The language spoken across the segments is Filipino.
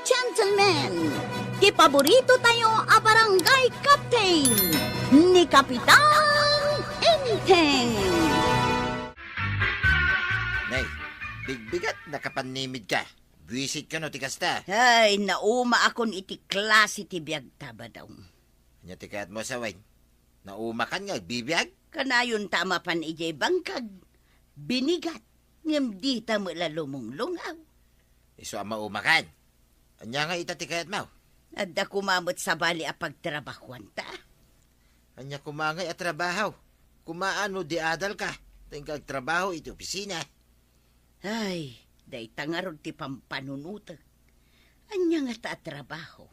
gentlemen, ti paborito tayo a barangay captain ni Kapitan Enteng. Nay, bigbigat nakapanimid ka. Buisit ka no, tikasta. Ay, nauma akon iti klase ti biyag tabadaw. Anya tikat mo sa wine. Naumakan nga, bibiyag? Kanayon tama pan ijay bangkag. Binigat, ngem di ta malalumong-lungaw. Iso ang maumakan. Anya nga itatikayat mo. Adda kumamot sa bali a pagtrabahuan ta. Anya kumangay at trabaho. Kumaano di adal ka. Tingkag trabaho iti opisina. Ay, day tangarod ti pampanunutag. Anya nga ta trabaho.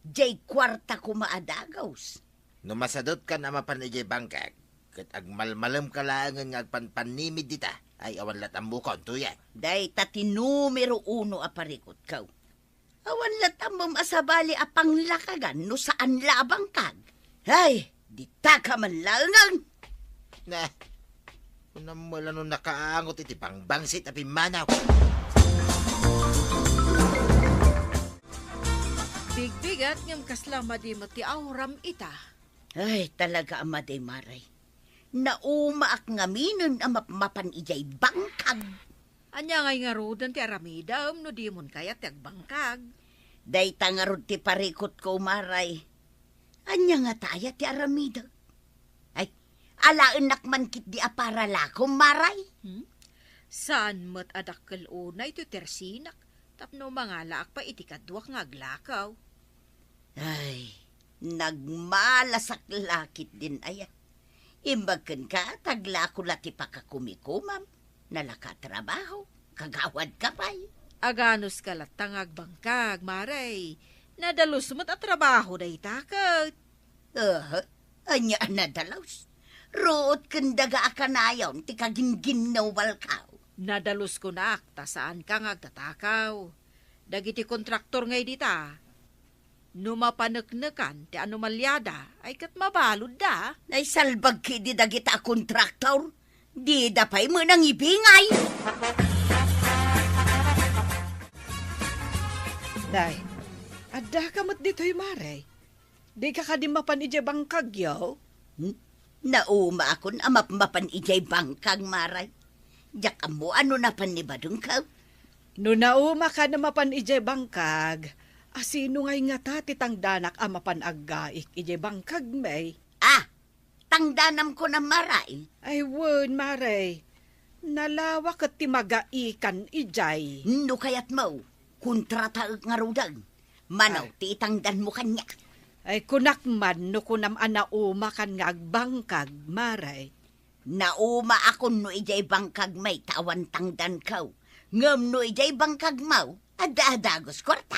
Jay kwarta kumaadagaws. Numasadot ka na mapanijay bangkag. Kat agmalmalam ka laangan nga agpanpanimid dita. Ay awan latang bukon, tuyan. Day tati numero 1 a parikot kaw. Awan latam mong asabali a panglakagan no saan labang kag. Ay, di ta ka man langang. Na, kunam wala nung nakaangot iti pangbangsit api manaw. Bigbigat ngam kaslama di mo ti awram ita. Ay, talaga ama day maray. Naumaak ngaminon ang mapan ijay bangkag. Anya ngay nga rodan ti aramidam no di mon kaya ti agbangkag. Day tangarod ti parikot ko maray. Anya nga taya ti aramida. Ay, alaan nakman kit di aparalako maray. Saan mo't adakkel una ito tersinak. Tapno mangalaak pa iti kadwak nga aglakaw. Ay, nagmalasak lakit din aya. Imbagkan ka, taglako lati pa kakumikumam. Nalakatrabaho, kagawad ka pa'y. Aganos kalatang agbangkag, maray. Nadalus mo't at trabaho na itakot. Anya nadalaws. Root kandaga akanayaw, ti kagingginawal ka. Nadalus ko na akta saan ka nga agtatakaw. Dagiti kontraktor ngay dita. Numapaneknekan ti anomalyada ay kat mabalod da. Ay salbag ki di dagita kontraktor. Di dapay mo nang ibingay. Day, adda ka mat dito'y maray. Di ka kadimapan ije bangkag yaw. Nauma akon amap-mapan ijay bangkag maray. Diyak mo ano na panibadong ka? No nauma ka na mapan ije bangkag, asino ngay nga ta titangdanak amapan aggaik ije bangkag may. Ah, tangdanam ko na maray. Ay won maray, nalawak at timagaikan ijay. No kayat mo, kontrata nga rudag. Manaw, titangdan mo kanya. Ay kunakman no kunam anauma kan nga agbangkag maray. Nauma akon no ijay bangkag may tawan tangdan kaw. Ngam no ijay bangkag mau, ada-adagos kwarta.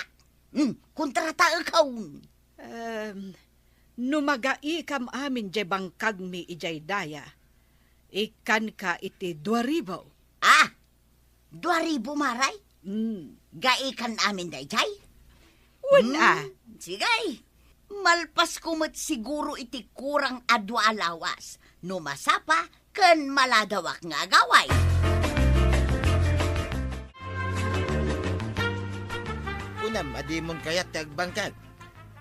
Kontrata kaw. Numagai kam amin je bangkag mi ijay daya. Ikan ka iti 2,000. Ah, 2,000 maray? Gaikan amin day jay? Wala. Sigay, malpas kumot siguro iti kurang adwa alawas. No masapa, ken maladawak nga gaway. Kunam, adimon kayat ti agbangkag.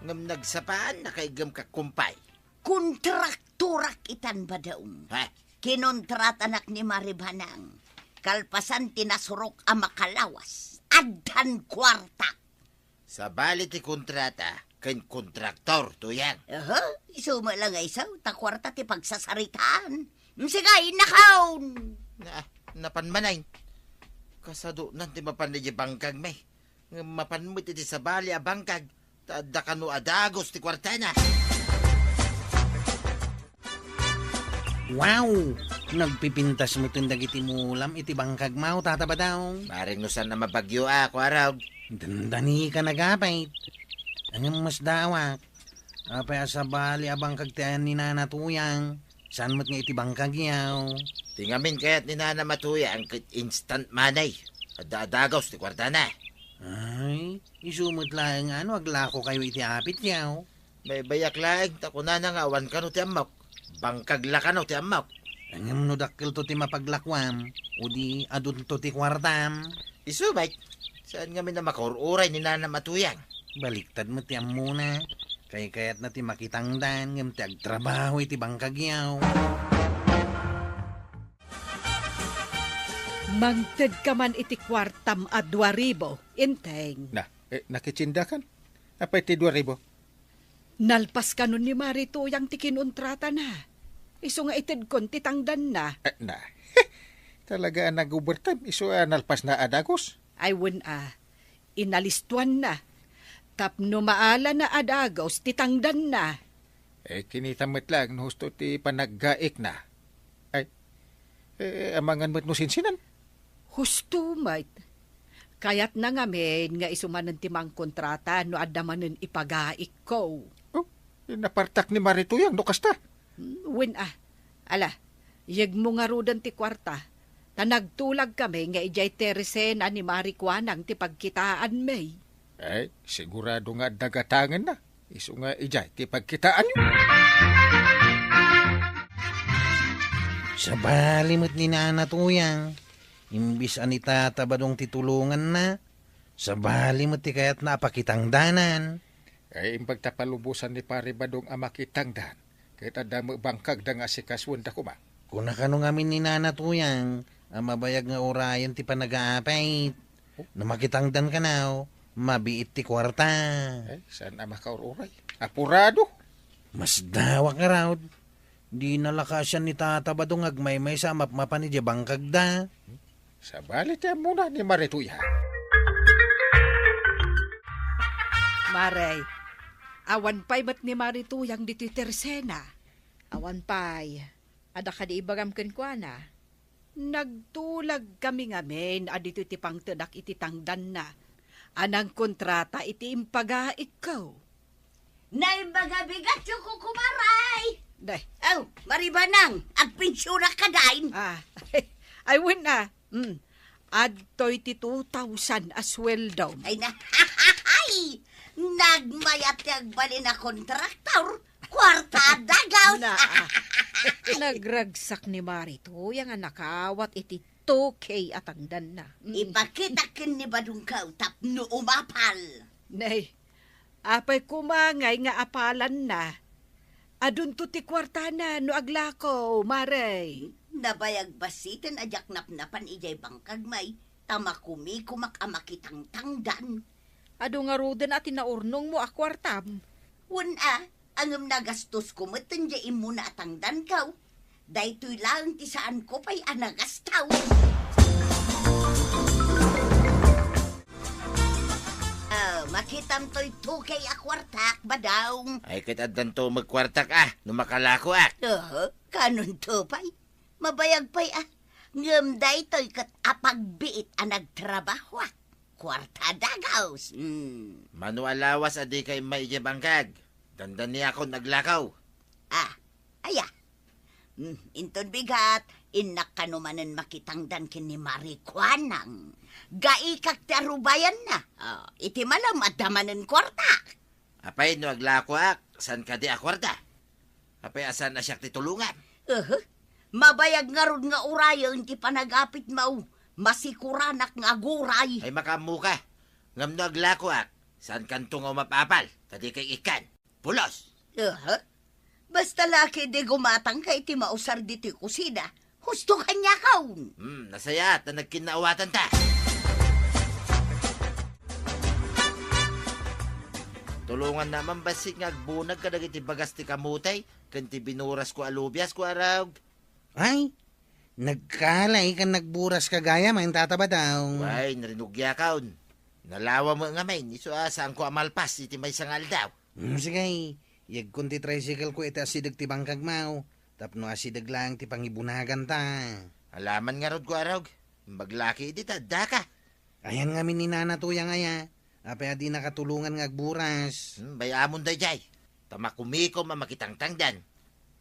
Ngam nagsapaan na kaigam ka kumpay. Kontrakturak itan ba daong? Ha? Kinontrat anak ni Maribanang. Kalpasan tinasurok ang makalawas. Adhan kwarta. Sa bali ti kontrata, ken kontraktor, tuyan. Isuma lang ay isaw. Takwarta ti pagsasaritaan. Sigay, nakaon. Napanmanay. Kasado nanti mapanay bangkag may. Mapanmit iti sa bali a bangkag. Tada kanu adagos ti kwartana. Wow! Nagpipintas mo itong dagiti mulam, iti bangkag mau, tataba daw. Maring no saan na mabagyo ako araw. Dandani ka nagapait. Ang mas dawak. Apay sa bali abang kagtian ni Nana Tuyang. Saan mo't nga iti bangkag yaw? Tingamin kaya't ni Nana Matuya ang instant manay. Adagos ti kwartana. Ay, isumot lang ano, aglako kayo iti apit yaw. May bayak lang, takuna na nga, awan ka no ti amok. Bangkag la ka no ti amok. Ang no dakil to ti mapaglakwam, o di adun to ti kwartam. Isumay, Saan nga na makaururay ni Nana Matuyang? Baliktad mo tiyam muna. Kaya na ti makitangdan, ngam ti agtrabaho iti bangkag yaw. Mangted ka man iti kwartam a 2,000, inteng. Na, nakitsindakan? Apay ti 2,000? Nalpas ka nun ni Marito yang ti kinuntrata na. Iso nga ited kon titangdan na. Na, talaga nag-overtime. Iso nalpas na adagos. Ay inalistuan na. Tapno maala na adagos titangdan na. Kinitamit lang, no husto ti panaggaik na. Ay, amangan mo't no sinsinan. Husto, mate. Kayat na ngamin nga isumanan ti mang kontrata no adamanen ipagaik ko. Oh, napartak ni Marito yang, no kasta. Ala, yeg mo nga rudan ti kwarta. Tanagtulag kami nga ijay teresena ni Marikwanang ti pagkitaan may. Ay, sigurado nga dagatangan na. Iso nga ijay, ti pagkitaan nyo. Sa balimot ni Nana Tuyang, imbis anita tabadong titulungan na, sa balimot ti kayat napakitangdanan. Ay, imbag tapalubusan ni pare badong amakitangdan. Kahit adamo bangkag da nga si kaswan da kuma. Kuna kano ngamin ni Nana Tuyang, ang mabayag nga orayan ti panag-aapay. Na makitangdan ka na, mabiit ti kwarta. Ay, saan na makaururay? Apurado. Mas dawa ka raw. Di nalakasan ni Tata Badong agmay-may sa mapmapan ni Jabangkag da. Sa balit yan muna ni Marituya. Maray, awan pa'y mat ni Marito yang dito'y tersena. Awan pay. Ada ka di ibagam kwa na. Nagtulag kami ngamin adito iti pangtedak iti tangdan na. Anang kontrata iti impaga ikaw. Naibagabigat yung kukumaray. Day, Oh, maribanang, agpinsura ka dain. ay na. Adto'y ti 2,000 as well daw. Ay na, ay, nagmayat yung bali na kontraktor, kwarta dagaw. Na, Nagragsak ni Marito yang nakawat iti 2K atangdan na. Ipakita kin ni Badungkaw tapno umapal. Nay, apay kumangay nga apalan na. Adun to ti kwarta na no aglako, maray. Nabayag basitin ajak napnapan ijay bangkag may, tamakumi kumak-amakitang tangdan. Ado nga roden at inaurnong mo akwartam. Angam nagastos ko matanjay mo na tangdan kaw. Daytoy lang ti saan ko pa'y anagastaw. Makitam to'y 2K akwartak ba daw? Ay, kitadan to magkwartak numakalako Kanon to pa'y? Mabayag pa'y ngam daytoy kat apagbiit nagtrabaho kwarta dagaws. Manualawas adi kay may bangkag. Dandan niya ako naglakaw. Aya. Inton bigat, inak kanumanan makitangdan kin ni Marikwanang. Gai kag tarubayan na. Iti malam at damanan kwarta. Apay no aglako san ka di akwarta? Apay asan na siya titulungan? Mabayag nga rod nga urayan ti panagapit mau. Masikuranak nga guray. Ay makamuka. Ngam no aglako san kanto nga mapapal? Tadi kay ikan. Pulos. Basta laki di gumatang kay ti mausar di ti kusina. Husto kanya kaun. Nasaya at nagkinaawatan ta. Tulungan naman basig nga agbunag ka iti bagas ti kamutay. Kanti binuras ko alubias ko araw. Ay, nagkalay ka nagburas kagaya man tataba daw. Ay, narinugya kaun. Nalawa mo nga may. Iso saan ko amalpas iti may sangal daw. Sige, yag kun ti tricycle ko iti asidag ti bangkag mau. Tapno asidag lang ti pangibunagan ta. Alaman nga rod ko araw. Maglaki iti tadda ka. Ayan nga min ni Nana Tuyang aya. Apay di nakatulungan nga agburas. Bayamon day jay. Tamakumiko mamakitangtangdan.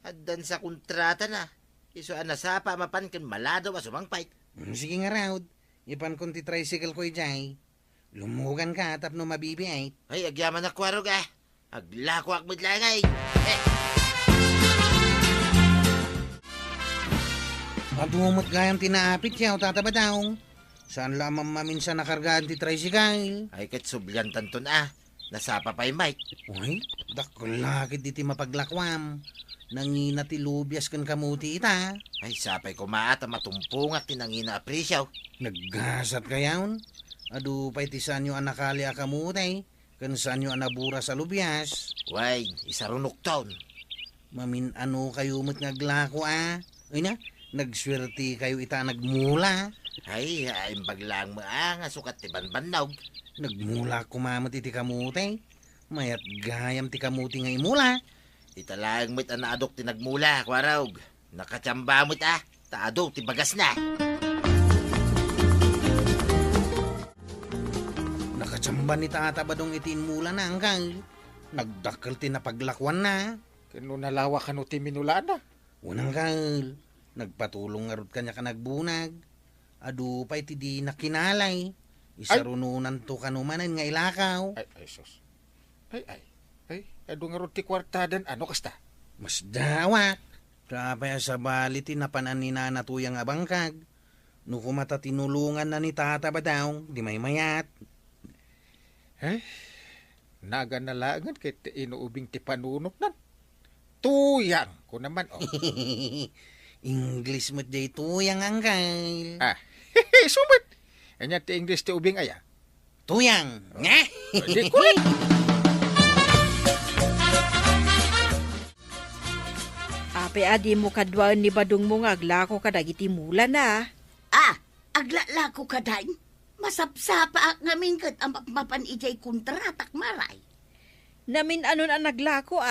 Addan sa kontrata na. Iso nasapa mapan kan malado asumangpay. Sige nga raw. Ipan kun ti tricycle ko ijay. Lumugan ka tapno mabibiyay. Ay, agyaman na kwarog Aglakwak mo't langay. Adumot gayam tinaapit siya o tataba daw. Saan lamang maminsan nakargaan ti tricycle? Ay kat subyan tanton nasapa pa'y Mike. Uy, dakulakit iti mapaglakwam. Nangina ti lubyas kan kamuti ita. Ay sapay ko maata matumpungat tinangina aprisyaw. Naggasat kayaon. Adu pa'y ti sanyo anakali akamuti. Kan sanyo anabura sa lubyas. Way, isarunok taon. Mamin ano kayo mo't ngaglako Uy na, nagswerte kayo ita nagmula. Ay, imbag lang mo nga sukat ti banbannog. Nagmula kumamot iti kamuti. Mayat gayam ti kamuti nga imula. Italang mo't anaadok ti nagmula, kwarog. Nakatsamba mo't taadok ti bagas na. Nakatsamba ni tata badong iti inmula na angkal. Nagdakkel ti napaglakwan na. Kano nalawa ka no ti minula na. Unang kal, nagpatulong nga rod kanya ka nagbunag. Adu pa iti di nakinalay. Isarununan to kanumanan nga ilakaw. Ay, sus. Ay, ado nga ron ti kwartadan, ano kasta? Mas dawat. Kapaya sa bali tinapanan ni nanatuyang abangkag. No kumata tinulungan na ni tata ba daw, di may mayat. Naga nalangan kay ti inuubing ti panunot nan. Tuyang ko naman, oh. English mo jay tuyang angkal. Sumat. Anya ti English ti ubing aya. Tuyang, nga? Di ko rin. Ape adi mo kadwaan ni badong mo nga aglako kadagiti mula na. Aglalako ka day. Masapsapa ngamin kat ang mapan ijay kontratak maray. Namin anon ang naglako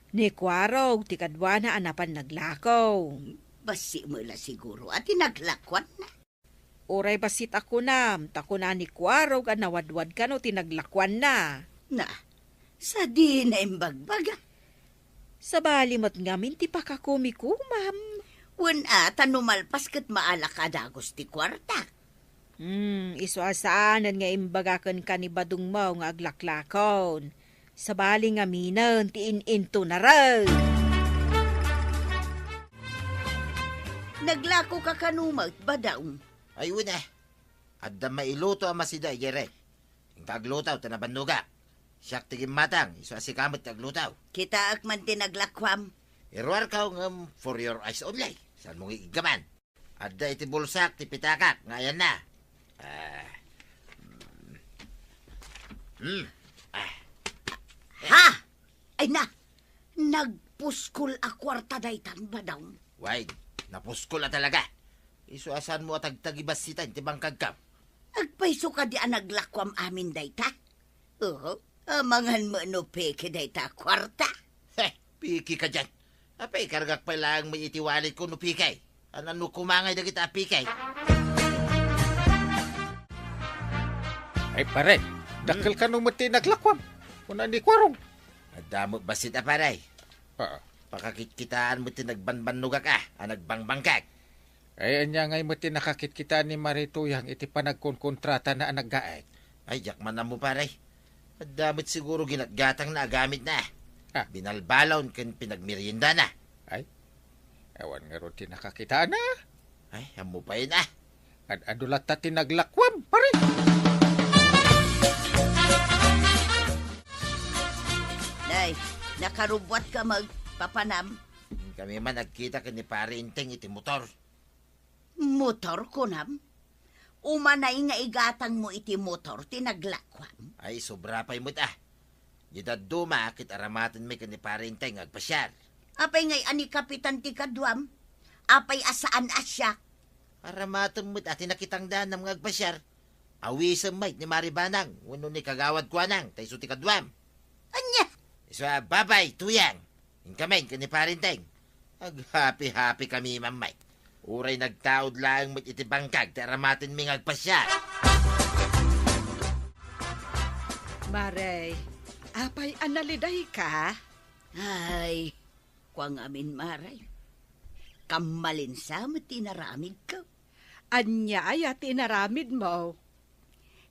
Ni kwarog ti kadwa na anapan naglakaw. Basi mo la siguro at inaglakwan na. Oray basit ako tako na ni kwarog ang nawadwad ka no tinaglakwan na. Na, sa di na imbagbaga. Sa balimot ngamin ti pakakumikumam. Tanumalpas kat maala ka dagos ti kwarta. Iso asaanan nga imbagakan ka ni badong mo nga aglaklakon. Sa bali nga minan, tiin-into na rin. Naglako ka kanumag ba daw? Ay, una. Adda mailuto ang masida, jere. Yung taglutaw, tanabanduga. Siyak tigim matang, iso asikamot taglutaw. Kita akman tinaglakwam. Irwar ka for your eyes only. Saan mong igaman? Adda iti bulsak, ti pitakak, ngayon na. Ha! Ay na! Nagpuskol a kwarta daytan ba daw? Why, napuskol na talaga. Iso asan mo atagtagibas sitan, ti bangkag kam. Agpaiso ka di naglakwam amin dayta? Oo, amangan mo no peke dayta kwarta. Piki ka dyan. Apay, kargak pa lang may itiwalit ko no pikay. Ano kumangay na kita pikay? Ay pare, dakil ka nung mati naglakwam. Una ni kwarong. Adamot basit aparay. Pakakitkitaan mo tinagbanbanugak nagbangbangkag. Ay anya ngay mati nakakit ni Marituyang iti panagkonkontrata na anaggaay. Ay, yakman na mo paray. Adamot siguro ginatgatang na agamit na. Binalbalon kan pinagmerienda na. Ay, ewan nga ron tinakakitaan na. Ay, amo pa yun Adulat ta tinaglakwam, pare. Nay, nakarubwat ka magpapanam. Kami man nagkita ka ni pare Inteng iti motor. Motor ko nam? Umanay nga igatang mo iti motor, tinaglakwam. Ay, sobra pa'y mo't Duma, kit aramatin may ka ni pare Inteng agpasyal. Apay ngay ani kapitan ti kadwam? Apay asaan asya? Aramatin mo't tinakitang daan ng mga agpasyal. Awisam may ni Maribanang, wano ni kagawad kwa nang, tayo ti kadwam. Anya? So, babay, tuyang. Inkamen, kani parinteng. Ag-happy-happy kami, mamay. Uray nagtaod lang mit iti bangkag, taramatin ming agpasya. Maray, apay analiday ka? Ay, kwang amin maray. Kamalinsa mo tinaramid ka. Anya ay tinaramid mo.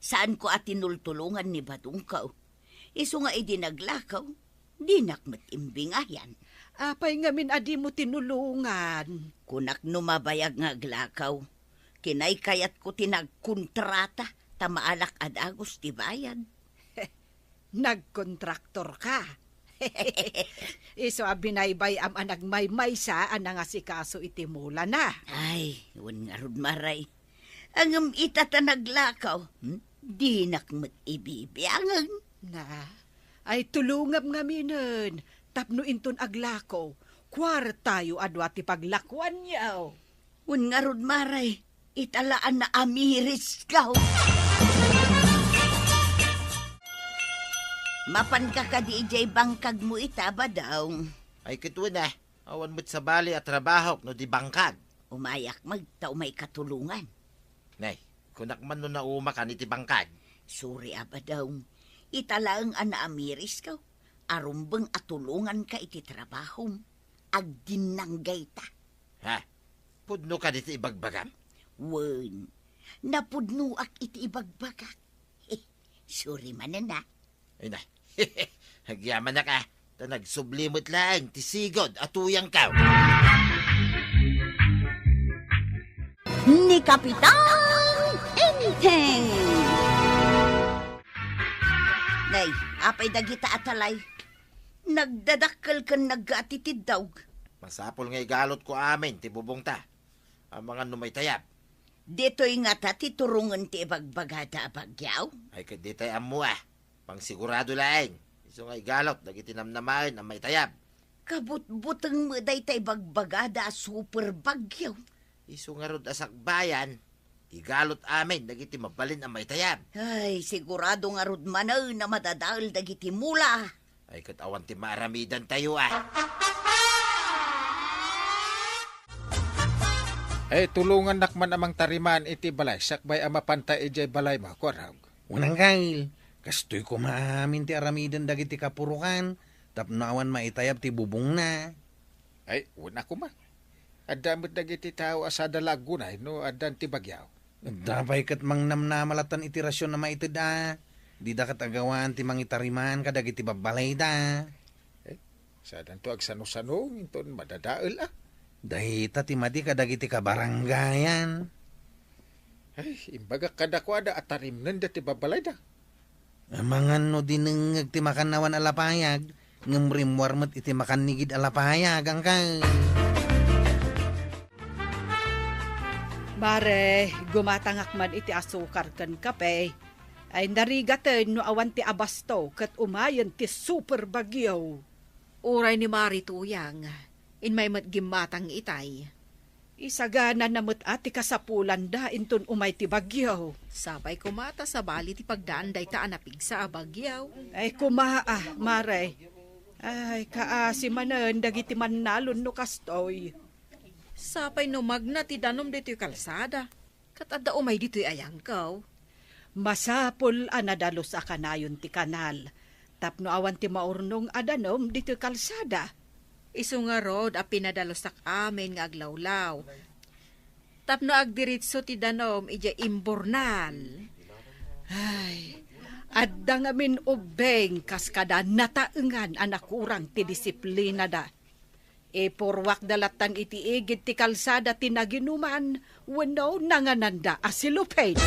Saan ko at tinultulungan ni Badong ka? Iso nga idinaglakaw, di nakmat imbingayan. Apay ngamin adi mo tinulungan. Kunak numabayag nga aglakaw, Kinay kayat ko tinagkontrata, tamaalak adagos ti bayad. Nagkontraktor ka. Iso abinaybay am anag may-maysa anang asikaso iti mula na. Ay, wan nga rod maray. Ang itata naglakaw, di nakmat ibibiyangag. Na, ay tulungab nga minon. Tapno inton aglako, kwartayo adwa ti paglakwan yaw. Wan nga rod maray, italaan na amiris ka. Mapan ka ka di ijay bangkag mo itaba daw. Ay kitwa na, awan mo't sa bali at trabaho no di bangkag. Umayak magtaw may katulungan. Nay, kunak man no na umakan iti bangkag. Suri aba daw, italaang ana amiris ka. Arumbeng atulungan ka iti trabaho. Agdinanggay ta. Ha? Pudno ka dito ibagbagam? Wen, napudnuak iti ibagbagak. Suri manan na. Ay na, hagyaman na ka. Ta nagsublimot lang, tisigod at tuyang ka. Ni Kapitan Enteng! Nay, apay dagita atalay. Nagdadakkel kan nag-atitid daw. Masapol nga igalot ko amin, ti bubong ta. Ang mga numay tayap. Dito'y nga ta titurungan ti ibagbagada abagyaw. Ay kaditay amu pang sigurado laeng. Iso nga igalot, nagitinamnamain ang may tayap. Kabut-butang mo day tay bagbagada super bagyaw. Iso nga rod asak bayan, igalot amin, dagiti mabalin ang may tayap. Ay, sigurado nga rod manaw na madadal dagiti mula. Ay katawa ti maramidan tayo Tulungan nakman amang tariman iti balay, sakbay ama pantay ijay balay mo, korag. Unang kail, kastoy ko maamin ti aramidan dagiti kapurukan, tapnawan maitayab ti bubong na. Ay, una ko ma. Adamot dagiti tao asada lagunay, no adan ti bagyaw. Dapay kat mang namnamalatan iti rasyon na maitid Di da kat agawan ti mangitariman kadagiti babalay da. Sadan to agsano-sano, inton madadael Dahita ti madi kadagiti kabaranggayan. Ay, imbaga kadakwada at tarimnan da ti babalay da. Amangan no dinengeg ti makanawan alapayag, ngemrimwarmet iti makanigid alapayag angkay. Bare, gumatangak man iti asukar kan kape. Ay narigaten no awan ti abasto kat umayan ti super bagyaw. Uray ni Mari Tuyang, inmay mat gimatang itay. Isagana namut ati kasapulan da inton umay ti bagyaw. Sabay kumata sa bali ti pagdaan day ta anapig sa bagyaw. Ay kumaa, Mare. Ay kaasi manen dagiti mannalon no kastoy. Sapay no magna ti danom dito'y kalsada. Kat adda umay dito'y ayangkaw. Masapol anadalos a kanayon ti kanal. Tapno awan ti maurnong adanom dito'y kalsada. Isu nga rod a pinadalos amin nga aglawlaw. Tapno agdiritso ti danom ija imbornal. Ay, adda ngamin ubeng kaskada nataengan anak kurang ti disiplina da. Porwak dalatan iti igid ti kalsada ti naginuman, wano nangananda asilupay.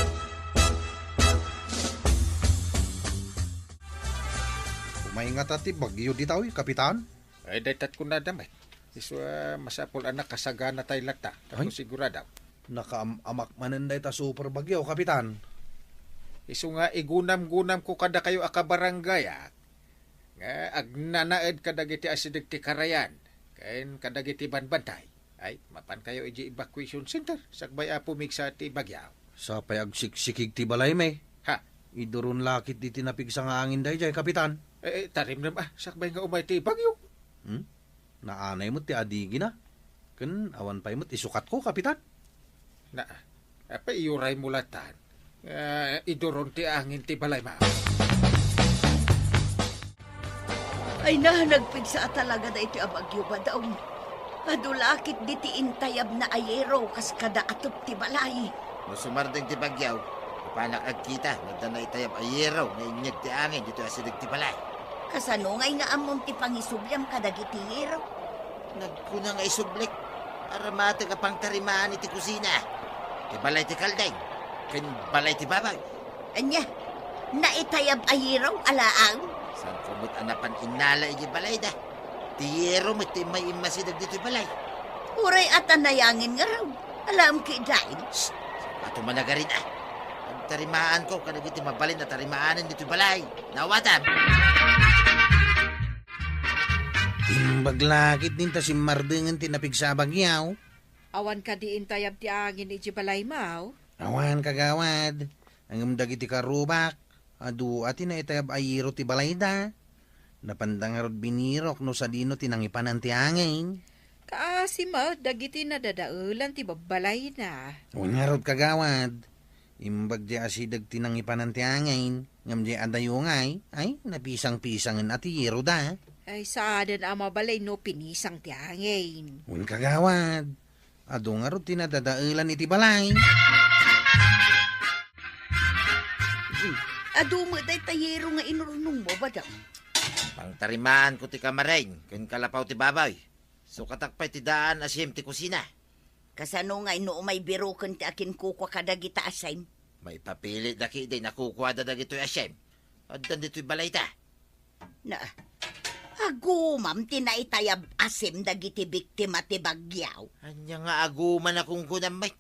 Umaingat ati bagyo di tawi, kapitan. Ay, daytat ko na damay. Iswa masapol anak kasagana tayo lata. Ako Ay. sigurado. Nakaamak manenday ta super bagyo, kapitan. Isu nga igunam-gunam ko kada kayo akabarangaya. Nga agnanaed kadagiti asidig ti karayan. Kain kadagiti banbantay. Ay, mapan kayo iji evacuation center. Sakbay pumigsa ti bagyaw. Sa payagsiksikig ti balay may. Ha? Idurun lakit di tinapig sa nga angin day jay, kapitan. Tarim nam sakbay nga umay ti bagyo. Naanay mo ti adigi na. Ken awan pay mo isukat ko, kapitan. Na, apa iuray mulatan. Iduron ti angin ti balay ma. Ay na, nagpigsa talaga da iti abagyo ba daw. Adulakit di ti intayab na ayero kas kada atop ti balay. No sumardeng ti bagyaw, panak agkita, nagdanay tayap ayero, nga inyag ti angin, dito asidig ti balay. Kasanungay nga amon ti pangisubyam kadagiti yero. Nagkuna nga isublik, aramate ka pang tarimaan iti kusina. Ti balay ti kaldeng. Ken balay ti babay. Anya, naitayab ayiraw alaang. San kumut anapan inala iti balay da. Tiyero mo ti may imasidag dito balay. Uray at anayangin nga raw. Alam ki dahin. Shh! Ato managarin Ang tarimaan ko kadag iti mabalin na tarimaanan dito balay. Nawatan! Imbaglakit din ta si Mardengan tinapig sa bagyaw. Awan ka diin tayab ti angin iti balay maw. Awan kagawad. Ang umdag iti karubak. Adu ati na itayab ayiro ti balayda. Napandangarod binirok no sa dino tinangipanan ti angin. Kaasi maw, dagiti na dadaulan ti babalay na. Ungarod kagawad. Imbag di asidag tinangipanan ti angin. Ngam di adayungay. Ay, napisang-pisangin ati yero da. Ay saadan ang mabalay no pinisang ti angin. Un kagawad. Adu nga ro tinadadailan iti balay. Adu mo day tayero nga inurunong mo ba daw? Pang tarimaan ko ti kamarain. Ken kalapaw ti babay. So katakpay ti daan asim ti kusina. Kasano nga ino may birukan ti akin kukwa kadagita asayn. May papili daki day nakukuha da dagito'y asim. Addan dito'y balay ta. Na, agumam tinaitayab asim dagiti biktima ti bagyaw. Anya nga aguman akong kunamay.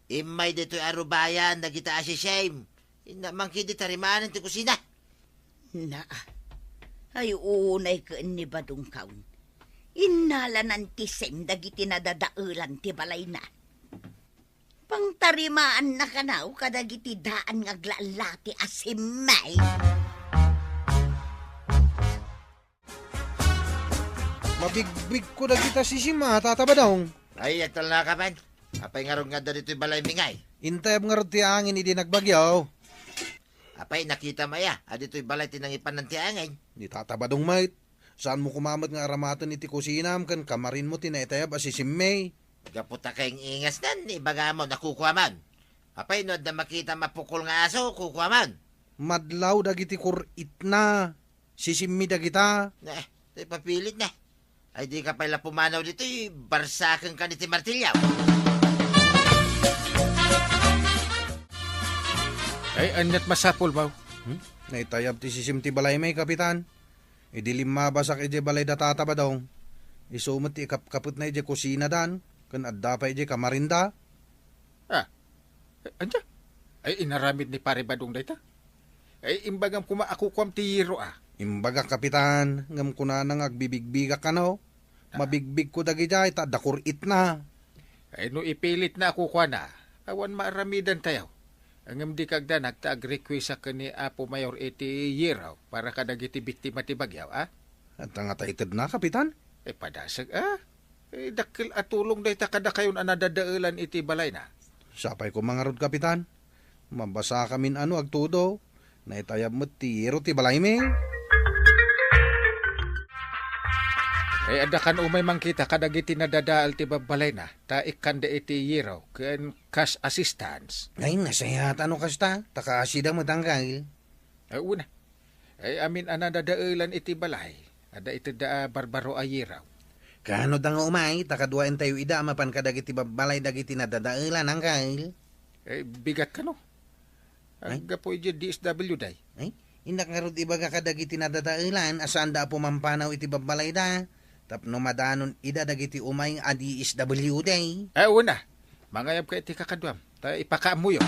Imay dito'y arubayan dagita asisem. Inamangki di tarimaan ti kusina. Na, ay unay ka ni badong kaun. Inalanan ti sem dagiti nadadaulan ti balay na. Pangtarimaan na kanaw kadagiti daan nga glalati asimay. Mabigbig ko na kita si Sima, tataba daw. Ay, atal na ka man. Apay nga ron nga da dito'y balay mingay. Intayab nga ro ti angin idi nagbagyaw. Apay nakita maya. Adito'y balay tinangipan ng tiangay. Di tataba dong mait. Saan mo kumamat nga aramatan iti kusinam kan kamarin mo tinaitayab asi Simmay. Gaputa kayong ingas nan. Ibaga mo nakukuha man. Apay no da makita mapukol nga aso, kukuha man. Madlaw dagiti kurit na. Sisimmi dagita. Ito'y papilit na. Ay di ka pala pumanaw dito'y barsakan ka ni ti martilyaw. Ay, anyat masapol ba? Naitayab ti sisim ti balay may kapitan. Idilim mabasak ije balay da tataba daw. Isumot ti kapkaput na ije kusina dan. Kan adda pa ije kamarinda. Anya? Ay, inaramid ni pare badong dayta. Ay, imbagam kuma ako kwam tiro Imbaga kapitan, ngam kuna nang agbibigbiga ka no. Mabigbig ko dagi jay, tadakurit na. Ay, no ipilit na ako kwa na. Awan maaramidan tayo. Ang di kagda nagtaag-request ka ni Apo Mayor iti yeraw para kadagiti biktima ti bagyaw, At ang ataited na, kapitan. Padasag, Eh, dakil at tulong day takada kayon anadadaulan iti balay na. Sapay ko mga rod, kapitan. Mabasa kamin ano agtudo. Naitayab mo tiro ti balay me. Ada kan umay mangkita kadagiti nadadaal ti babalay na. Ta ikanda iti yeraw ken cash assistance. Ay, nasayat ano kasta. Takasida mo tanggal. Una. Amin anadadaulan iti balay. Ada iti da barbaro a yeraw. Kano da nga umay, takaduain tayo ida mapan kadagiti babalay dagiti nadadailan ang kail. Bigat ka no? Aga po iti DSW day. Ay, indak nga rod ibaga kadagiti nadadailan, asaan da po mampanaw iti babalay da. Tapno madanon ida dagiti umay a DSW day. Una. Mangayab ka iti kakaduam. Ta ipakaamuyo.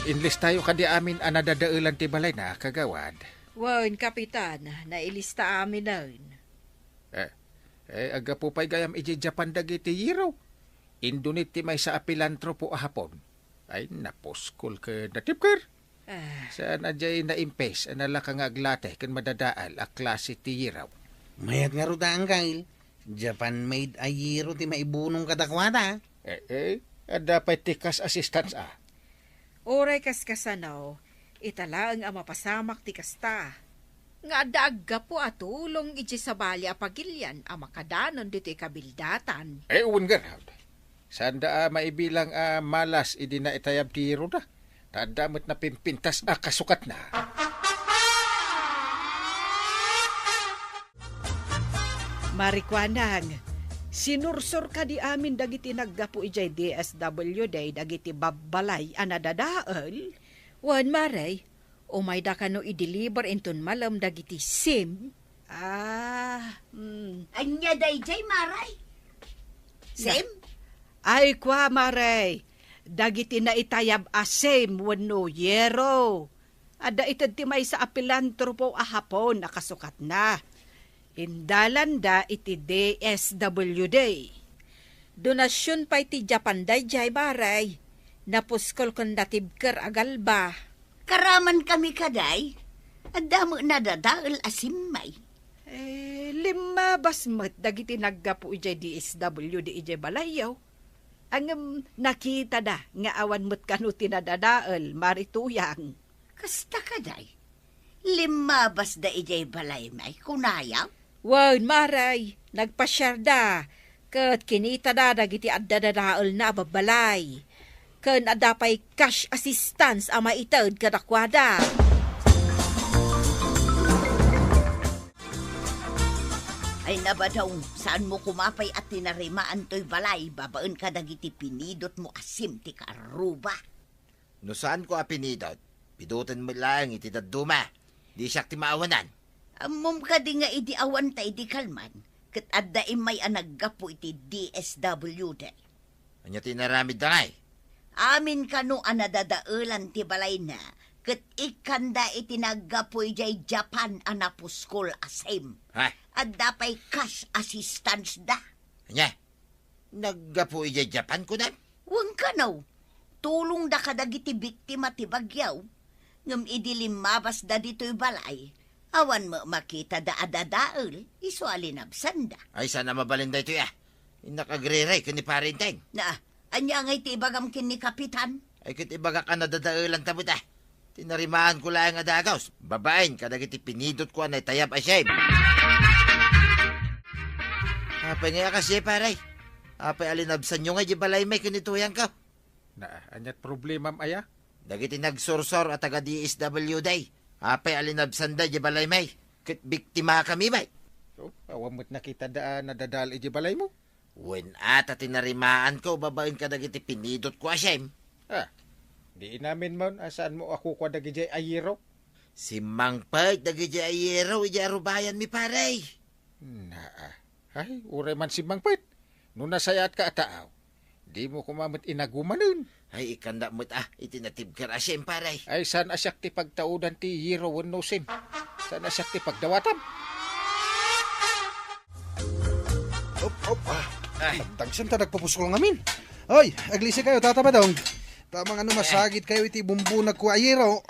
Inlist tayo kadi amin anadadaulan ti balay na kagawad. Wan, kapitan, nailista amin nun. Aga po pa'y gayam iji Japan dagiti yiraw. Indunit ti may sa apilantropo ahapon. Ay, naposkol ka natipker. Saan ajay na-impes, nalakang aglate kan madadaal a klase ti yiraw. Mayat nga ro ang kail. Japan made a yero ti maibunong kadakwada. Ada pa'y tikas assistance Oray kaskasanaw, itala ang mapasamak ti kasta. Nga daagga po atulong iti sabali a pagilyan a makadanon dito ikabildatan. Uwan garawd. Sanda maibilang malas idi na itayab ti hiro na. Tandamot na pimpintas kasukat na. Marikwanang, Sinursor ka di amin dagiti naggapu ijay DSW day dagiti babbalay anadadaal. Wan maray, umay da ka no i-deliver inton malam dagiti SIM. Anya day jay maray. Sim? Ay kwa maray, dagiti na itayab asem wano yero. Ada itad ti may sa apilantropo ahapon nakasukat na. Indalanda iti DSW Day. Donasyon pa iti Japan day jay maray. Napuskol kon datibker agalba. Karaman kami kaday. Adamo na dadaal asimay. 5 basmet dagiti naggapu ijay DSW di ijay balayaw. Ang nakita da nga awan mo't kanu tinadadaal marituyang. Kasta kaday. 5 bas da ijay balay may kunayaw. Wan maray, nagpasyar da. Kat kinita da dagiti addadadaol na babalay. Kan adapay cash assistance ama itad kadakwada. Ay nabadaw, saan mo kumapay at tinarimaan to'y balay, babaan ka dagiti pinidot mo asim ti karuba. No saan ko apinidot? Pidutan mo lang iti daduma. Di siya ti maawanan. Amom ka di nga idi awan ta idi kalman, kat adda imay anaggapo iti DSW day. Anya tinaramid da ngay. Amin kanu anadadaulan ti balay na, kat ikanda iti naggapo ijay Japan anapuskol asim. Ha? Adda pa'y cash assistance da. Anya? Naggapo ijay Japan ko na? Huwag ka naw. Tulong da kadagiti biktima ti bagyaw. Ngam idilimabas da dito'y balay. Awan mo makita da adadaol, iso alinabsan da. Ay sana mabalinda ito ya. Nakagre-ray ko ni parinteng. Na, anya ngay ti ibagam kin ni Kapitan. Ay kit ibaga ka na dadaulan tabot ah. Tinarimaan ko lang nga dagaws. Babaen kadagiti pinidot ko anay tayab asyem. Apay nga kasi paray. Apay alinabsan nyo nga di balay may kunituyan ka. Na, anyat problema aya? Dagiti nagsorsor at taga DSW day. Apay alinabsan da di balay may. Kit biktima kami may. So, awamot nakita da nadadal iji balay mo? When ata tinarimaan ko, babaen kadagiti pinidot ko asyem. Di namin man, asaan mo ako kwa dagijay ayiro? Si Mang Pag dagiti ayero iji arubayan mi paray. Ay, uray man si Mangpit. Nung nasayat ka ataaw, di mo kumamit inagumanin. Ay ikanda mo't itinatibkar asyem paray. Ay, saan asyak ti pagtaudan ti Yiro wano sim? Saan asyak ti pagdawatam? Ay, Tagsan ta nagpapuskol ngamin. Oy, aglisi kayo, tatabadong. Tamang masagit kayo iti bumbunag ko ayero.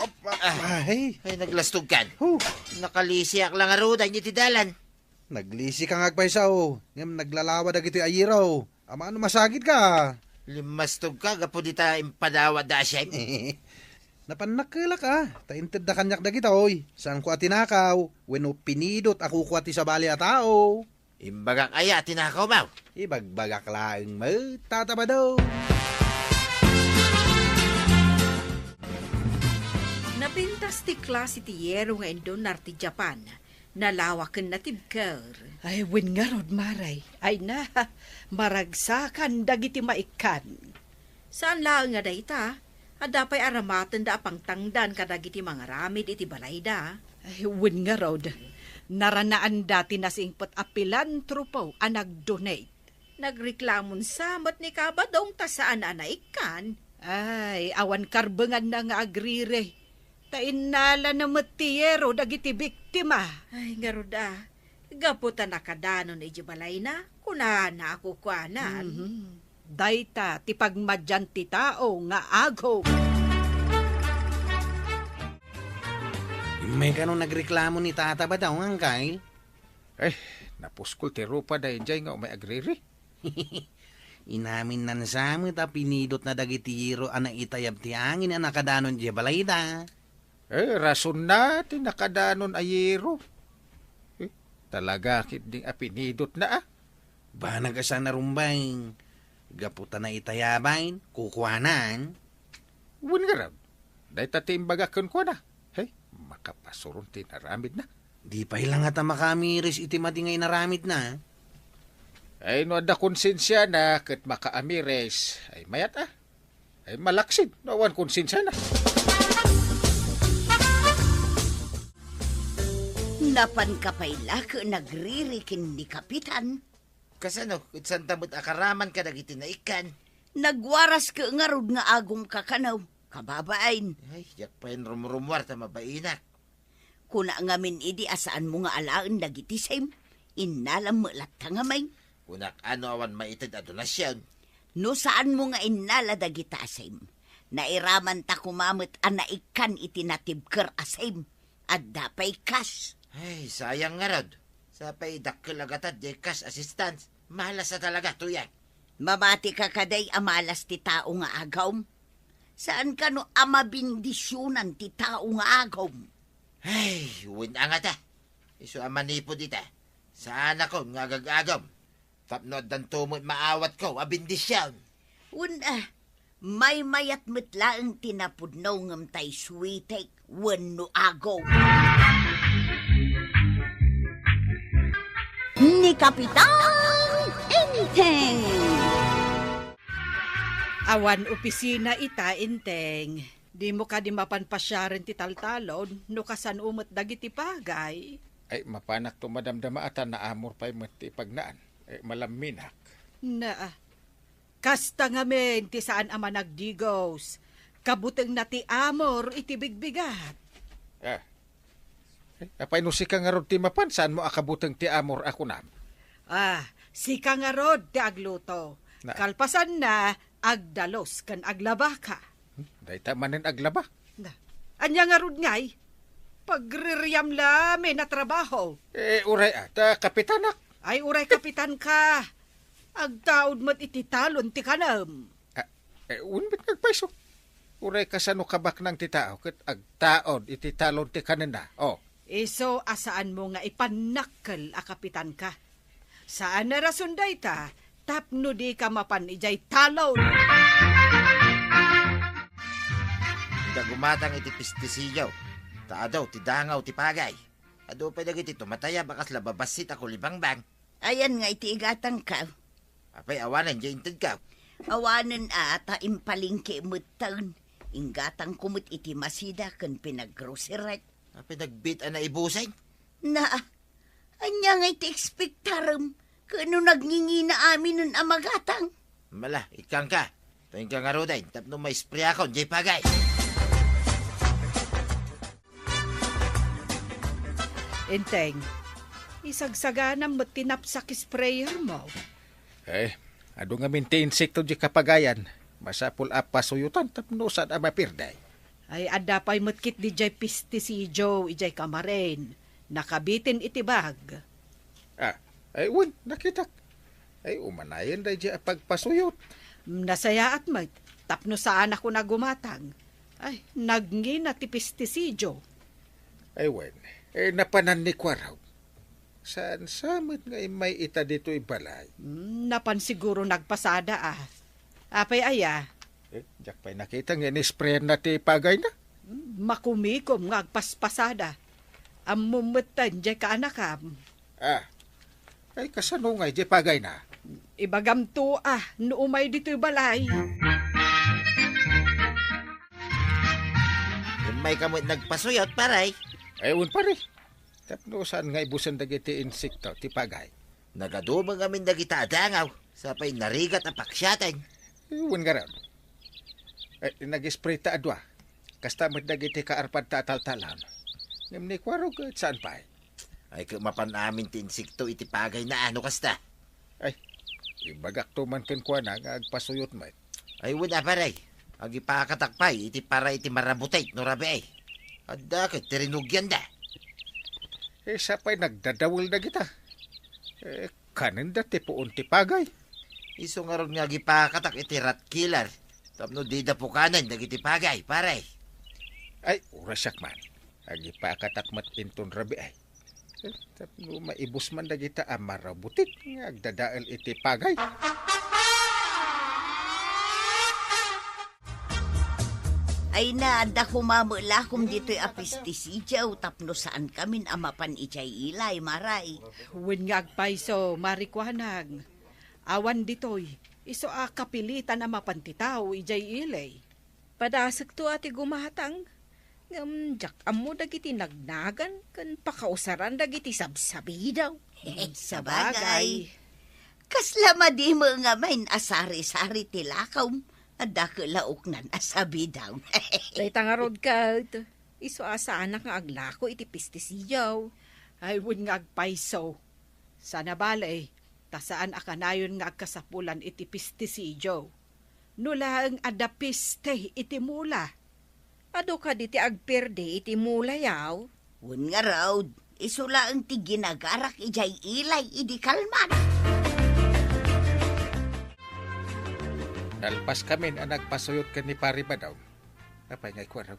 Ay, ay naglastog kan. huh. Nakalisiak lang aruda niya ti dalan. Naglisi ka ngagpaysaw. Ngam naglalawa dagiti ayero. Ama masagit ka. Limastog ka, gapo di ta impadawa da asyem. Napanakila ka. Tainted da kanyak dagita oy. Saan ko atinakaw? Weno pinidot ako ko ati sa bali a tao. Imbagak aya, tinakaw maw. Ibagbagak laeng mo, tatabado. Napintas ti klase ti Yero nga indonar ti Japan. Nalawakan na tibker. Ay win nga rod maray. Ay na, maragsakan dagiti maikan. Saan lang nga dayta? Adapay aramatan da apang tangdan kadagiti mga ramid iti balay da. Ay win nga rod. Naranaan dati na singpot apilan trupo ang nag-donate. Nagreklamon samot ni kabadong ta saan anaikan. Ay, awan karbengan na nga agrire. Tainala na matiyero dagiti biktima. Ay, ngaruda. Gaputa nakadanon iti balay na. Kuna na ako kwanan. Dayta, ti pagmadyan ti tao nga agaw. May kanong nagreklamo ni tata ba daw ang kay? Napuskol ti rupa dahil dyan nga may agriri. Inamin nan samit a pinidot na dagiti yero ana itayab ti angin a nakadanon di balayda. Rason na, tinakadanon ayero. Talaga, kiding apinidot na ah. Ba nagasa na rumbay. Gaputa na itayabain, kukuhanan. Wun nga raw. Dahil tatimbagakon ko na. Makapasuron tinaramid na. Di pa ilang ata makamiris iti matingay naramit na. Ay no ada konsensya na ket makaamires. Ay mayat Ay malaksid. Nawan konsensya na. Napan kapayla ka nagririkin ni Kapitan. Kasano, itsan tamot akaraman ka dagiti na ikan. Nagwaras ka nga rod nga agong kakanaw. Kababain. Ay, yak pa yun rumrumwar ta mabainak. Kuna nga min idi asaan mo nga alaan dagiti same. Inalam mo latta nga may. Kunak ano awan maitid a donasyon. No saan mo nga inala dagita same. Nairaman ta kumamit anaikan itinatibker asame. At dapay kas. Ay, sayang nga rod. Sa paidakkel agatad de cash assistance. Mahalas na talaga tuyan. Mamati ka kaday amalas ti tao nga agawm. Saan ka no amabindisyonan ti tao nga agawm? Ay, win nga ta. Iso amanipo dita. Saan ako nga gagagam? Tapnod dan tumot maawat ko, abindisyon. Una, may mayat metlaang tinapudnaw ngam tay sweetek wenno agaw. Ni Kapitan Enteng! Awan opisina ita, Inteng. Di mo ka di mapanpasyaran ti taltalon, no kasan umot dagiti pagay. Ay mapanak to madamdama ata na amor pa'y mati pagnaan. Ay malaminak. Na, kasta nga men ti saan ama nagdigos. Kabuteng na ti amor iti bigbigat. Apay no si ka nga rod ti mapan, saan mo akabutang ti amor ako nam? Si kangarod ti agluto. Na. Kalpasan na, agdalos kan aglaba ka. Day tamanin aglaba. Na, anya nga rod ngay, pagririam lami na trabaho. Uray kapitanak. Ay uray kapitan ka. Agtaod mo't ititalon ti kanam. Unbit nagpaiso. Uray kasano kabak ng ti tao, ket agtaod iti talon ti kanina. Iso asaan mo nga ipanakkel a kapitan ka. Saan na rason day ta, tapno di ka mapan ijay talon. Dagumatang iti pistisiyaw. Taadaw, ti dangaw, ti pagay. Ado pa dagiti tumataya bakas lababasit ako libangbang. Ayan nga iti igatang ka. Apay awanan dyan intad ka. Awanan ata impalingke mutan. Ingatang kumut iti masida kan pinaggroseret. Apay nagbit na ibusay. Na, anya nga iti ekspektaram. Kano nagngingi na amin nun amagatang. Mala, ikang ka. Tuwing ka nga rodain, tapno may spray ako, dyan pagay. Enteng, isagsaganam mo't tinapsak sprayer mo. Ado nga minti insekto di kapagayan. Masapul apasuyutan, tapno saan amapirday. Ay adapay mo't kit di jay pistisijo ijay kamaren. Nakabitin iti bag. Nakitak. Umanayan day di pagpasuyot. Nasaya at mag, tapno saan ako nagumatang. Ay, nagngi na ti pistisijo. Napanan ni Kwaraw. Saan samot nga may ita dito ibalay? Napan siguro nagpasada Apay aya. Diyak pa'y nakita nga ni-sprayan na ti pagay na. Makumikom nga agpaspasada. Amumutan jay kaanakam. Kasano nga di pagay na? Ibagam to no umay dito balay. May kamot nagpasuyot, paray. Pare. Tapno saan nga ibusan dagiti insekto ti pagay? Nagadumang amin dagita adangaw. Sapay narigat apaksyaten. Nga rin. Nag-spray ta adwa. Kasta mo't dagiti kaarpad tataltalan. Ngam ni Kwarog at saan pa? Ay kumapan amin ti insekto iti pagay na ano kasta. Ibagak to man ken kwa na nga agpasuyot mo. Ay wala paray. Agi pakatakpay iti para iti marabutay no rabi ay. Adda ka tirinugyan da. Sapay nagdadawil na kita. Kanin dati po unti pagay. Iso nga ron nga gipakatak iti rat killer. Tapno di da po kanan dagiti pagay, paray. Urasak man. Agi pakatakmat inton rabi ay. Tapno maibus man dagita amarabutit nga agdadael iti pagay. Ay na, da kumamulakom dito'y apistisijaw, tapno saan kamin amapan ichay ilay, maray. Huwin nga agpaiso, marikwanag. Awan ditoy, iso a kapilitan na mapantitaw ijay ilay. Padasag to ati gumatang. Jak amo dagiti nagnagan kan pakausaran dagiti sabsabi daw. Sa bagay. Kasla madi mo nga main asari-sari tilakaw. Adda laok nan asabi daw. Day tangarod ka. Iso asa anak nga aglako iti pistisiyaw. Ay wun nga agpaiso. Sana balay, tasaan akanayon nga agkasapulan iti pistisijo. Nula ang adapiste iti mula. Ado ka diti agperde iti mula yaw. Wun nga raw, isula ang tiginagarak ijay ilay idi kalman. Nalpas kami ang nagpasuyot ka ni pari ba daw? Apay ngay kwaraw.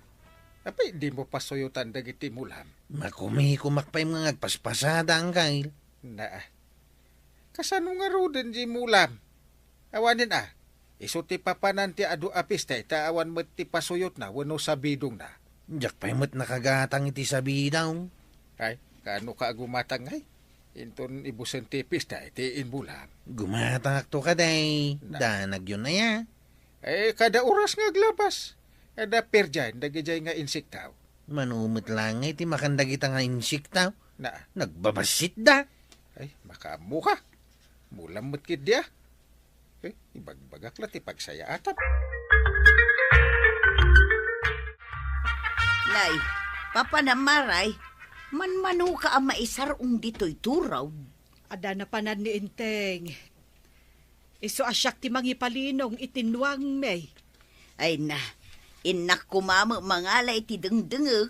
Apay di mo pasuyutan dagiti mulam. Makumihikumakpay mga agpaspasada ang kail. Na kasano nga ro din di mulam? Awanin isuti papanan ti adu apiste ta awan met ti pasuyot na wano sabidong na. Jak pa'y mo't nakagatang iti sabi daw. Ay, kaano ka agumatang ngay? Inton ibusen ti pista iti inbulam. Gumatang akto ka day. Danag yun na ya. Kada oras nga aglabas. Kada perjan, dagijay nga insektaw. Manumot lang iti makandagita nga insiktaw. Na, Nagbabasit da. ay, makaamu ka. Mulam mo't kid dia. Ibagbagak lang ti pagsaya atap. Nay, papanamaray, manmanu ka ang maisarong dito'y turaw. Ada na panan ni Inteng. Iso asyak ti mangipalinong itinwang may. Ay na, inak kumamo mangalay ti dengdengeg.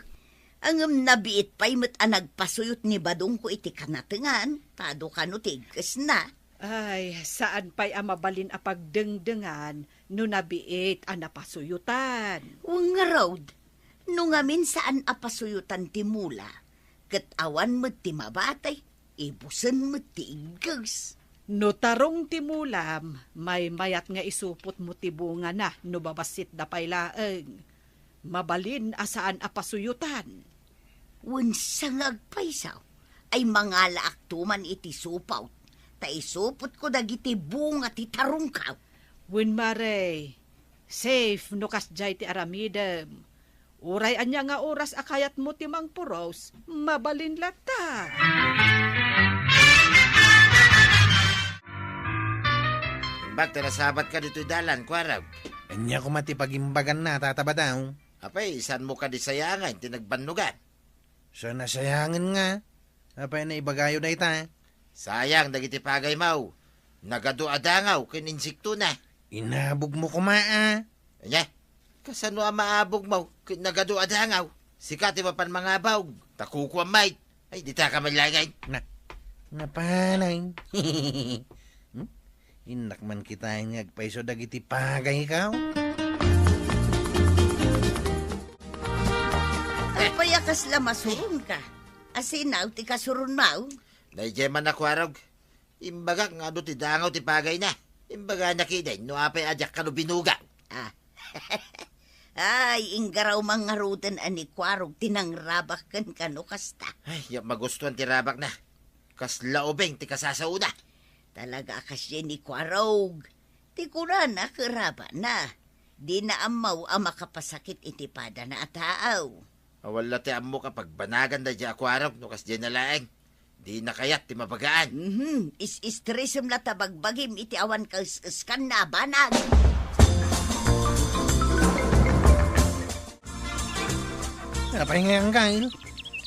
Ang nabiit pa'y mat nagpasuyot ni badong ko iti kanatengan. Tado kano tigkas na. Ay, saan pa'y amabalin a pagdengdengan no nabiit a napasuyutan. Uwang nga raw, no nga saan apasuyutan ti mula. Kat awan mo ti mabatay, ibusan mo ti igas. No tarong ti mulam, may mayat nga isupot mo ti bunga na no babasit da pa'y laeng. Mabalin asaan apasuyutan. Unsa nga agpaysaw, ay mga laaktuman iti supaw. Ta isupot ko dagiti bunga ti tarungkaw. Win mare, safe no kasjay ti aramidem. Uray anya nga oras akayat mo ti mang puros, mabalin lata. Imbag, tinasabat ka dito'y dalan, kwaraw. Anya ko matipagimbagan na tataba daw. Apay, isan mo ka di sayangan, tinagbannugan. So nasayangan nga. Apay na ibagayo na ita. Sayang, dagiti pagay mau. Nagado adangaw, kin insikto na. Inabog mo kumaa. Anya, kasano ang maabog mo, kin nagado adangaw. Sikat ipapan mga bawg, takukuha might. Ay, di ta ka malagay. Napanay. Inak man kita nga agpaiso dagiti pagay ikaw. Ay payakas la masurun ka. Asinaw ti kasurun mau. Dahil man ako arog. Imbaga nga do ti dangaw ti pagay na. Imbaga nakiday, no apay ajak ka no binuga. Ah. Ay, inggaraw mga rutan ani kwarog tinangrabak kan kano kasta. Ay, yung magustuhan ti rabak na. Kas laobeng ti kasasauna. Talaga kasi ni kwarog. Ti kurana karaba na. Di na amaw ang makapasakit itipada na ataaw. Wala ti amo kapag banagan da di ako arog, no kas di nalaeng. Di na kayat ti mabagaan. Is-istresem la tabagbagim iti awan kaskan na banag. Apay nga ang kail.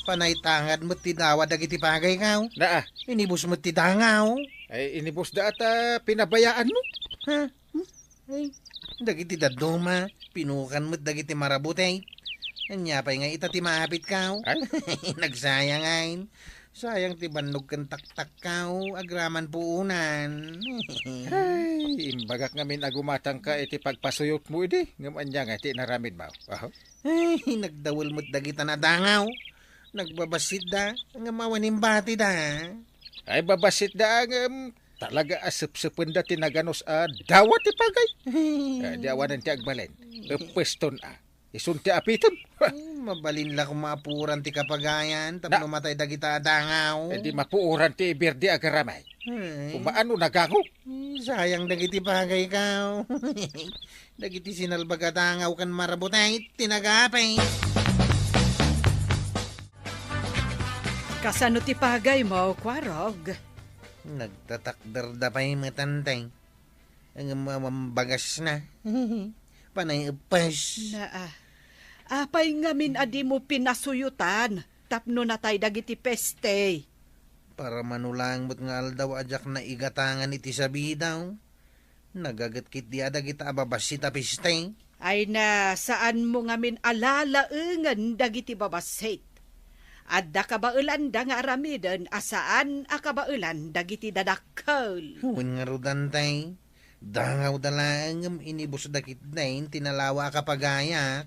Panay tangad mo tinawa dagiti pagay kaw. Na Inibus mo ti dangaw. ay inibos da ata pinabayaan mo. Ha? Ay, dagiti daduma. Pinukan mo dagiti marabutay. Anya pa'y nga ita ti maapit kaw. Ay? Nagsayang ngayon. Sayang ti bandog kan taktak kaw. Agraman puunan. Ay, imbagak ngamin agumatang ka iti pagpasuyot mo iti. Ngaman niya nga iti naramid mo. Ay, nagdawal mo't dagita na dangaw. Nagbabasit da. Ang mawanim bati da. Ay, babasit da ang talaga asap-sapan da tinaganos dawat ipagay. Di awanan ti agbalen. Pweston Isunti apiton. Mabalin la kung maapuran ti kapagayan, Na. tapno matay dagita dangaw. Di mapuuran ti birdi agaramay. Ay, Kung maano nagago. sayang dagiti bagay kaw. Dagiti sinalbaga dangaw kan marabutay, tinagapay. Kasano ti pagay mo, Kwarog? Nagtatakdar da pa'y matantay. Ang mambagas na. Panay upas. Apay ngamin adi mo pinasuyutan, tapno natay dagiti peste. Para manulang mo't nga aldaw ajak na igatangan iti sabi daw. Nagagatkit di adagita ababasi tapistay. Ay na saan mo ngamin alalaengan dagiti babasit. Adda kabaulan da nga aramiden asaan akabaulan dagiti dadakkel. Huwin nga rudantay. Dangaw dalang inibos dakit dain tinalawa kapagaya.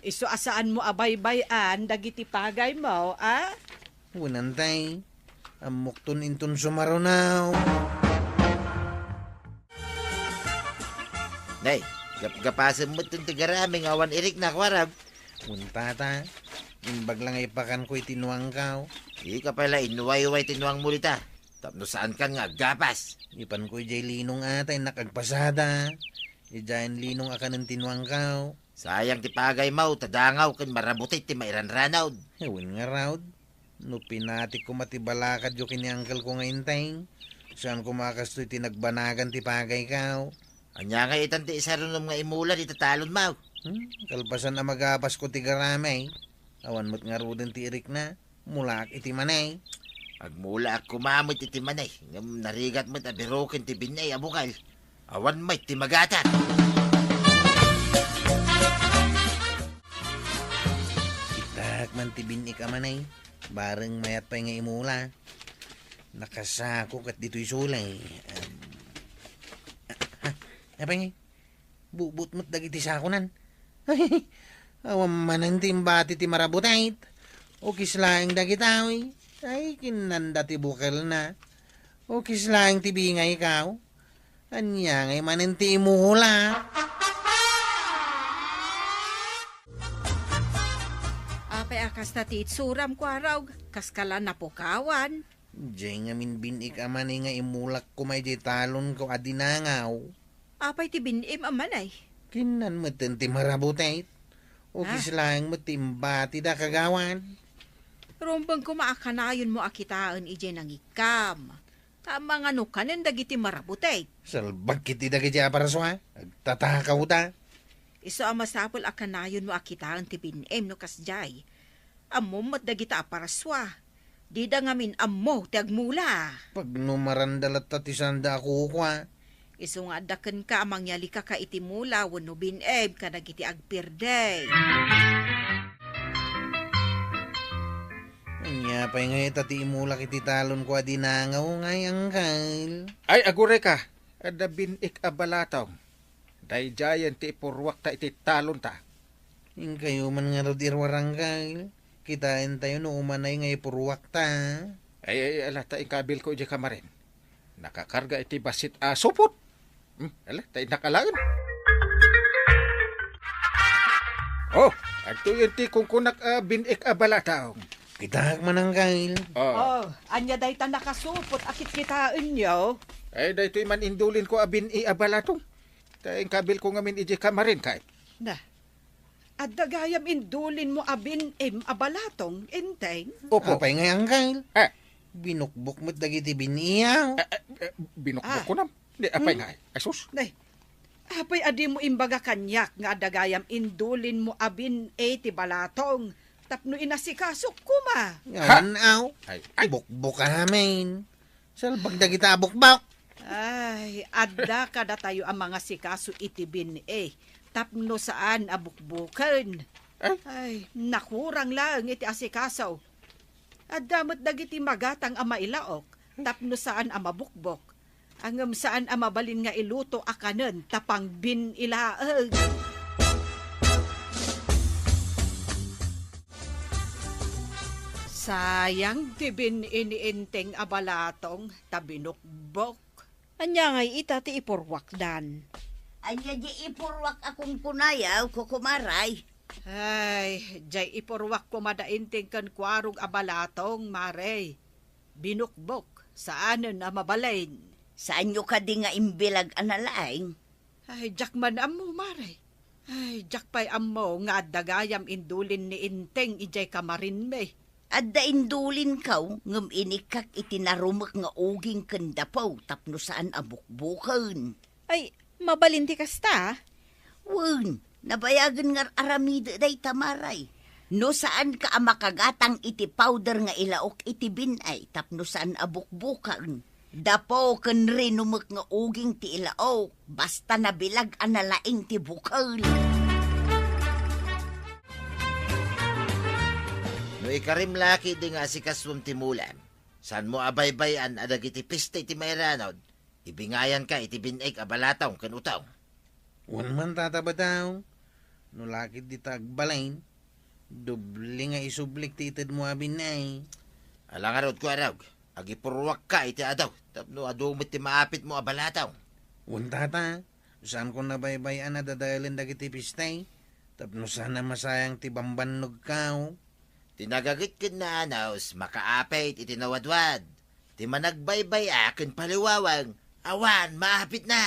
Iso asaan mo abaybayan dagiti pagay mo, ah? Hunantay. Amukton intun sumarunaw. Nay, gapasan mo itong tigaraming awan irik na kwarab. Untata. Imbag lang ay pakan ko'y tinuang kaw. Di ka pala inuway-uway tinuang mulita. Tapno saan ka nga gapas. Ipan ko'y jay linong atay nakagpasada. Ijayan linong akan ng tinuang kaw. Sayang ti pagay mau, tadangaw kan marabutit ti mairanranaw. Ewan nga raw. No pinatik ko matibalakad yung kiniangkal ko ngayon tayong. Saan kumakastoy tinagbanagan ti pagay kaw. Anya nga itan ti isarunom nga imulan itatalon mau. Kalpasan na magapas ko ti garamay. Awan mo't nga rudin ti irik na. Mulak iti manay. Agmula ak kumamit iti manay. Ngam narigat mo't abirokin ti binay abukal. Awan may ti magatan. Itak man ti binik amanay. Bareng mayat pa nga imula. Nakasako kat dito'y sulay. Apa nga? Bubut mo't dagiti sakunan. Awam manan timbati ti marabutait. O kislaing dagitawi. Ay kinanda ti bukal na. O kislaing ti bingay ikaw. Anya ngay manan ti imula. Apay akas na ti itsuram Kwarog, kaskala na pukawan. Diyan nga min binik amanay nga imulak ko may di talon ko adinangaw. Apay ti binim amanay. Kinan mo ti marabutait. O kislaing mo timbati da kagawan. Rumbang kumaakanayon mo akitaan ije ng ikam. Kamang ano kanin dagiti marabutay. Salbag kiti dagiti aparaswa. Agtatakaw ta. Iso ang masapol akanayon mo akitaan ti binim no kasjay. Amo mo't dagita aparaswa. Di da ngamin amo ti agmula. Pag numarandalat ti sanda ako kwa. Iso nga daken ka amang yali ka itimula wano bineb ka dagiti agpirday. Anya pa nga itati imulak iti talon ko adinangaw ngay angkal. Ay agure ka. Ada binik abalataw. Day jayan ti ipurwak ta iti talon ta. Yung kayo man nga rodir warangkal. Kitain tayo no umanay nga ipurwak ta. Ay alata ikabil ko ije kamarin. Nakakarga iti basit supot. Ala, tayo nakalaan. Oh, ato yun ti kung kunak binik abalataw. Kitahak man angkal. Oh. Anya day ta nakasupot akit kitaan nyo. Ay, dahito man indulin ko abin abalatong. Tayo kabil ko ngamin ije kamarin kay. Na, at dagayam indulin mo abin abalatong, enteng. Opo. Apay nga angkal. Ah, Binukbok mo't dagiti biniyaw. binukbok ko nam. Di, apay nga. Asus. Nay, apay adi mo imbaga kanyak nga dagayam indulin mo abin ti balatong. Tapno inasikasok kuma. Ngawan aw. Ay, Bukbok amin. Salbag dagita bukbok. Ay, adda kada tayo ang mga sikaso itibin tapno saan abukbukan. Ay, nakurang lang iti asikasaw. Adamot dagiti magatang ama ilaok, tapno saan ama bukbok. Angam saan ama balin nga iluto akanen tapang bin ilaag. Sayang tibin iniinteng abalatong tabinukbok. Anya ngay ita ti ipurwakdan. Anya di ipurwak akong punayaw, kukumaray. Ay, jay ipurwak ko madainting kan kwarog abalatong, Mare. Binukbok, saanan na mabalain. Saan nyo ka di nga imbilag analaing? Ay, jak man amo, Mare. Ay, jak pa'y amo nga dagayam indulin ni Inteng ijay kamarin me. At daindulin kaw, ngam inikak itinarumak nga uging kandapaw tapno saan abukbukan. Ay, mabalinti kasta. Wen, nabayagan nga aramida day tamaray. No saan ka makagatang iti powder nga ilaok iti binay tapno saan abukbukan. Dapo ken rinumak nga uging ti ilaok basta nabilag analaing ti bukal. No ikarim laki di nga si kaswam ti mulam. San mo abaybayan adag iti pista iti mayranod. Ibingayan ka iti binig abalataw kan utaw. Wan man tatabataw. No lakit di tagbalain. Doble nga isublik ti itad mo abinay. Alangarod ko arag. Agipurwak ka iti adaw. Tapno adumit ti maapit mo abalataw. Wan tata. Saan ko nabaybayan na dadalin dagiti pistay. Tapno sana masayang ti bambanog kao. Tinagagit kin na anaws, makaapit iti nawadwad. Ti managbaybay akin paliwawang, awan, maapit na.